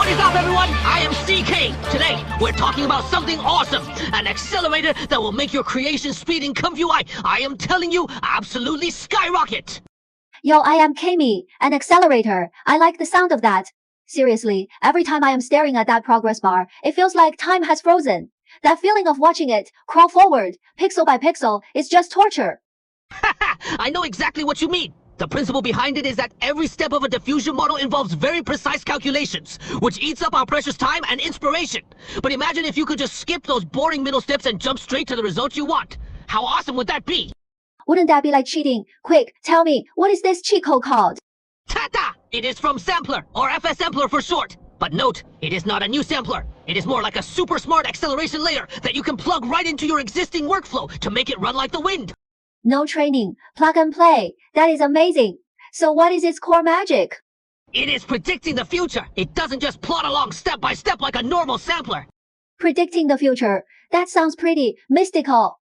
What is up, everyone? I am CK. Today, we're talking about something awesome. An accelerator that will make your creation speed in CompuI, I am telling you, absolutely skyrocket. Yo, I am KM, an accelerator. I like the sound of that. Seriously, every time I am staring at that progress bar, it feels like time has frozen. That feeling of watching it crawl forward, pixel by pixel, is just torture. I know exactly what you mean. The principle behind it is that every step of a diffusion model involves very precise calculations, which eats up our precious time and inspiration. But imagine if you could just skip those boring middle steps and jump straight to the results you want. How awesome would that be? Wouldn't that be like cheating? Quick, tell me, what is this cheat code called? Ta-da! It is from Sampler, or FSampler for short. But note, it is not a new sampler. It is more like a super smart acceleration layer that you can plug right into your existing workflow to make it run like the wind. No training, plug and play. That is amazing. So what is its core magic? It is predicting the future. It doesn't just plot along step by step like a normal sampler. Predicting the future. That sounds pretty mystical.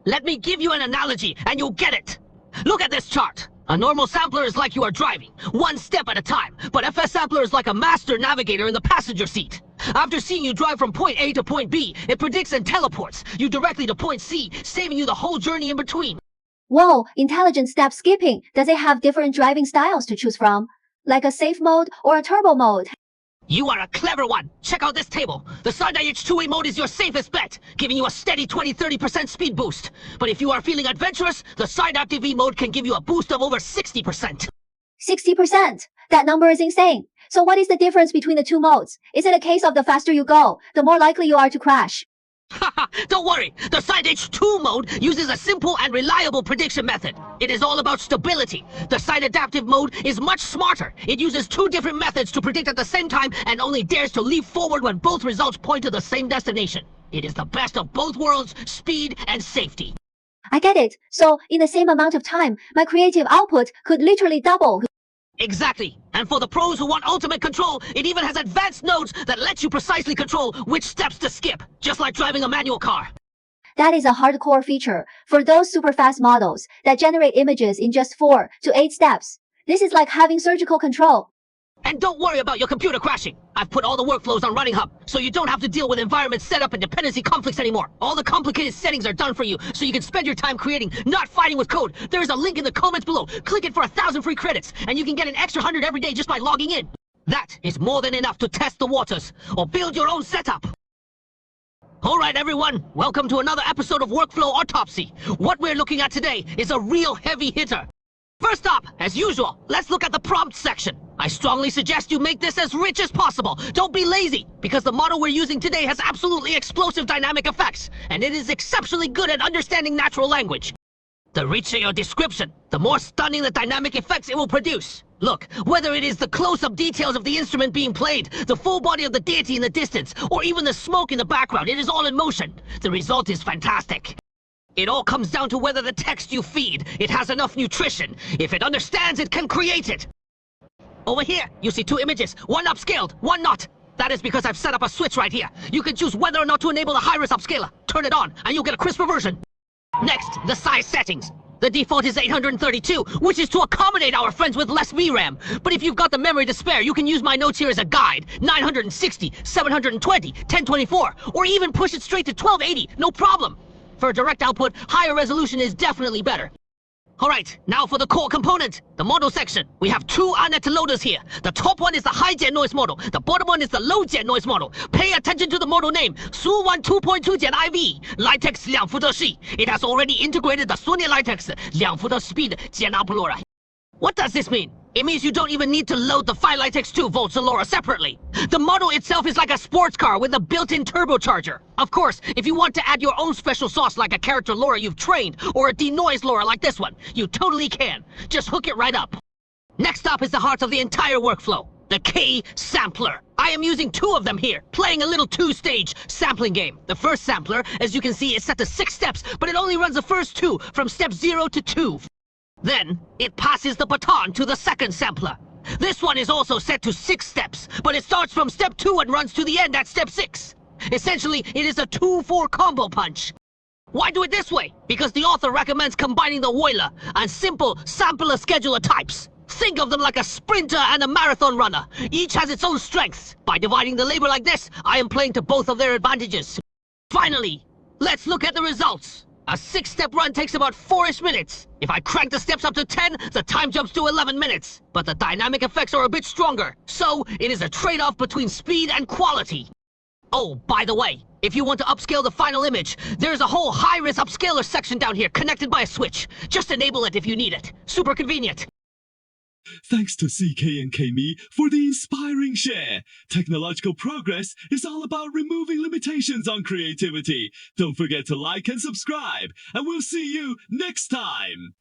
Let me give you an analogy and you'll get it. Look at this chart. A normal sampler is like you are driving, one step at a time, but FSampler is like a master navigator in the passenger seat. After seeing you drive from point A to point B, it predicts and teleports you directly to point C, saving you the whole journey in between. Whoa, intelligent step skipping. Does it have different driving styles to choose from? Like a safe mode or a turbo mode? You are a clever one. Check out this table. The side IH2A mode is your safest bet, giving you a steady 20-30% speed boost. But if you are feeling adventurous, the side active E mode can give you a boost of over 60%. 60%? That number is insane. So what is the difference between the two modes? Is it a case of the faster you go, the more likely you are to crash? Haha, don't worry. The Side H2 mode uses a simple and reliable prediction method. It is all about stability. The Side Adaptive mode is much smarter. It uses two different methods to predict at the same time and only dares to leap forward when both results point to the same destination. It is the best of both worlds, speed and safety. I get it. So, in the same amount of time, my creative output could literally double. Exactly. And for the pros who want ultimate control, it even has advanced nodes that let you precisely control which steps to skip, just like driving a manual car. That is a hardcore feature for those super fast models that generate images in just 4 to 8 steps. This is like having surgical control. And don't worry about your computer crashing. I've put all the workflows on Running Hub, so you don't have to deal with environment setup and dependency conflicts anymore. All the complicated settings are done for you, so you can spend your time creating, not fighting with code. There is a link in the comments below. Click it for 1,000 free credits, and you can get an extra 100 every day just by logging in. That is more than enough to test the waters, or build your own setup. Alright everyone, welcome to another episode of Workflow Autopsy. What we're looking at today is a real heavy hitter. First up, as usual, let's look at the prompt section. I strongly suggest you make this as rich as possible. Don't be lazy, because the model we're using today has absolutely explosive dynamic effects, and it is exceptionally good at understanding natural language. The richer your description, the more stunning the dynamic effects it will produce. Look, whether it is the close-up details of the instrument being played, the full body of the deity in the distance, or even the smoke in the background, it is all in motion. The result is fantastic. It all comes down to whether the text you feed, it has enough nutrition. If it understands, it can create it. Over here, you see two images, one upscaled, one not. That is because I've set up a switch right here. You can choose whether or not to enable the high-res upscaler. Turn it on, and you'll get a crisper version. Next, the size settings. The default is 832, which is to accommodate our friends with less VRAM. But if you've got the memory to spare, you can use my notes here as a guide. 960, 720, 1024, or even push it straight to 1280, no problem. For direct output, higher resolution is definitely better. Alright, now for the core component, the model section. We have two Anet loaders here. The top one is the high-gen noise model. The bottom one is the low-gen noise model. Pay attention to the model name, Su1 2.2 IV, Litex 2伏特系. It has already integrated the Sony Litex 2伏特 speed Gen Uploader. What does this mean? It means you don't even need to load the Phi Litex 2 volts Allura separately. The model itself is like a sports car with a built-in turbocharger. Of course, if you want to add your own special sauce like a character LoRa you've trained, or a denoised LoRa like this one, you totally can. Just hook it right up. Next up is the heart of the entire workflow, the FSampler. I am using two of them here, playing a little two-stage sampling game. The first sampler, as you can see, is set to 6 steps, but it only runs the first 2, from step 0 to 2. Then, it passes the baton to the second sampler. This one is also set to 6 steps, but it starts from step 2 and runs to the end at step 6. Essentially, it is a 2-4 combo punch. Why do it this way? Because the author recommends combining the Euler and simple sampler scheduler types. Think of them like a sprinter and a marathon runner. Each has its own strengths. By dividing the labor like this, I am playing to both of their advantages. Finally, let's look at the results. A 6-step run takes about 4-ish minutes. If I crank the steps up to 10, the time jumps to 11 minutes. But the dynamic effects are a bit stronger, so it is a trade-off between speed and quality. Oh, by the way, if you want to upscale the final image, there's a whole high-res upscaler section down here connected by a switch. Just enable it if you need it. Super convenient. Thanks to CK&KM for the inspiring share. Technological progress is all about removing limitations on creativity. Don't forget to like and subscribe, and we'll see you next time.